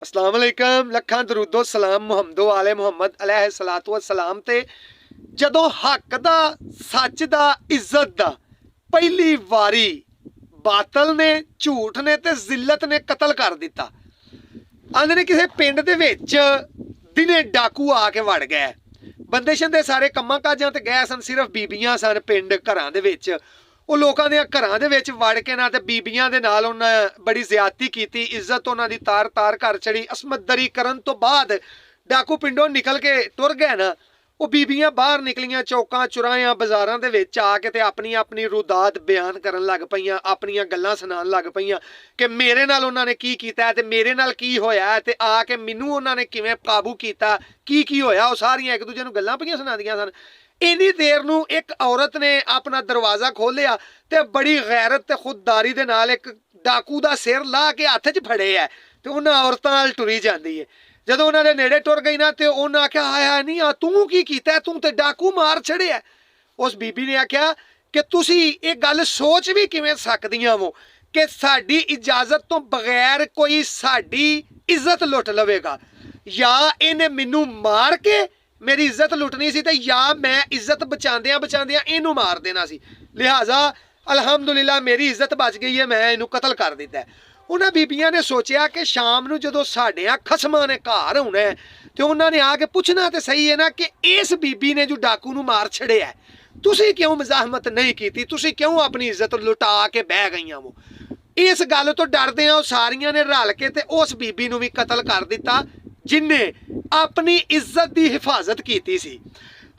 अस्सलाम वालेकुम लखां दरूदो सलाम मुहम्मदो आले मुहम्मद अलैहि सलातो वसलाम ते जदों हक दा सच दा इज्जत दा पहली वारी बातल ने झूठ ने ते जिल्लत ने कतल कर दिता। आंदे ने किसी पिंड दे विच दिने डाकू आके वड़ गए। बंदे शंदे सारे कम्मां काजां ते गए सन, सिर्फ बीबियां सन पिंड घरां दे विच। ਉਹ ਲੋਕਾਂ ਦੇ ਘਰਾਂ ਦੇ ਵਿੱਚ ਵੜ ਕੇ ਨਾ ਤੇ ਬੀਬੀਆਂ ਦੇ ਨਾਲ ਉਹਨਾਂ ਬੜੀ ਜ਼ਿਆਦਤੀ ਕੀਤੀ, ਇੱਜ਼ਤ ਉਹਨਾਂ ਦੀ ਤਾਰ-ਤਾਰ ਘਰ ਚੜੀ। ਅਸਮਤਦਰੀ ਕਰਨ ਤੋਂ ਬਾਅਦ ਡਾਕੂ ਪਿੰਡੋਂ ਨਿਕਲ ਕੇ ਟੁਰ ਗਏ ਨਾ, ਉਹ ਬੀਬੀਆਂ ਬਾਹਰ ਨਿਕਲੀਆਂ ਚੌਕਾਂ ਚੁਰਾਹਿਆਂ ਬਾਜ਼ਾਰਾਂ ਦੇ ਵਿੱਚ ਆ ਕੇ ਤੇ ਆਪਣੀ ਆਪਣੀ ਰੁਦਾਤ ਬਿਆਨ ਕਰਨ ਲੱਗ ਪਈਆਂ, ਆਪਣੀਆਂ ਗੱਲਾਂ ਸੁਣਾਉਣ ਲੱਗ ਪਈਆਂ ਕਿ ਮੇਰੇ ਨਾਲ ਉਹਨਾਂ ਨੇ ਕੀ ਕੀਤਾ ਤੇ ਮੇਰੇ ਨਾਲ ਕੀ ਹੋਇਆ ਤੇ ਆ ਕੇ ਮੈਨੂੰ ਉਹਨਾਂ ਨੇ ਕਿਵੇਂ ਕਾਬੂ ਕੀਤਾ, ਕੀ ਹੋਇਆ। ਉਹ ਸਾਰੀਆਂ ਇੱਕ ਦੂਜੇ ਨੂੰ ਗੱਲਾਂ ਪਈਆਂ ਸੁਣਾਉਂਦੀਆਂ ਸਨ। ਇੰਨੀ ਦੇਰ ਨੂੰ ਇੱਕ ਔਰਤ ਨੇ ਆਪਣਾ ਦਰਵਾਜ਼ਾ ਖੋਲ੍ਹਿਆ ਤੇ ਬੜੀ ਗੈਰਤ ਤੇ ਖੁਦਦਾਰੀ ਦੇ ਨਾਲ ਇੱਕ ਡਾਕੂ ਦਾ ਸਿਰ ਲਾ ਕੇ ਹੱਥ 'ਚ ਫੜੇ ਹੈ ਤੇ ਉਹਨਾਂ ਔਰਤਾਂ ਨਾਲ ਟੁਰੀ ਜਾਂਦੀ ਹੈ। ਜਦੋਂ ਉਹਨਾਂ ਦੇ ਨੇੜੇ ਟੁਰ ਗਈ ਨਾ ਤੇ ਉਹਨਾਂ ਆਖਿਆ ਆਇਆ ਨਹੀਂ ਆ ਤੂੰ ਕੀ ਕੀਤਾ, ਤੂੰ ਤੇ ਡਾਕੂ ਮਾਰ ਛੜਿਆ। ਉਸ ਬੀਬੀ ਨੇ ਆਖਿਆ ਕਿ ਤੁਸੀਂ ਇਹ ਗੱਲ ਸੋਚ ਵੀ ਕਿਵੇਂ ਸਕਦੀਆਂ ਹੋ ਕਿ ਸਾਡੀ ਇਜਾਜ਼ਤ ਤੋਂ ਬਗੈਰ ਕੋਈ ਸਾਡੀ ਇੱਜ਼ਤ ਲੁੱਟ ਲਵੇਗਾ। ਜਾਂ ਇਹਨੇ ਮੈਨੂੰ ਮਾਰ ਕੇ मेरी इज्जत लुटनी सी ते या मैं इज्जत बचांदियां बचांदियां इनू मार देना सी। लिहाजा अलहमदुलिल्लाह मेरी इज्जत बच गई है, मैं इनू कतल कर दिता है। उन्हां बीबियां ने सोचिया कि शाम नू जदों साडियां खसमां ने घर आउणा है ते उन्हां ने आके पुछना ते सही है ना कि इस बीबी ने जो डाकू नू मार छड़िया है, तुसीं क्यों मज़ाहमत नहीं कीती, तुसीं क्यों अपनी इज्जत लुटा के बह गईयां हो। इस गल तो डरदे आ सारियां ने रल के ते उस बीबी नू भी कतल कर दिता जिन्ने अपनी इज्जत की हिफाजत की सी।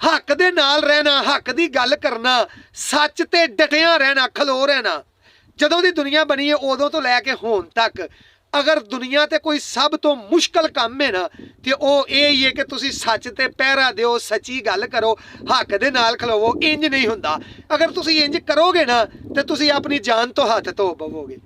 हक दे नाल रहना, हक की गल करना, सच ते डटिया रहना, खलो रहना। जदों दी दुनिया बनी है उदों तो लैके हुण तक अगर दुनिया ते कोई सब तो मुश्किल काम है ना तो वह यही है कि तुसी सच ते पहरा दिओ, सच्ची गल करो, हक दे नाल खलोवो। इंज नहीं हुंदा। अगर तुसी इंज करोगे ना तो तुसी अपनी जान तो हाथ धो पवोगे।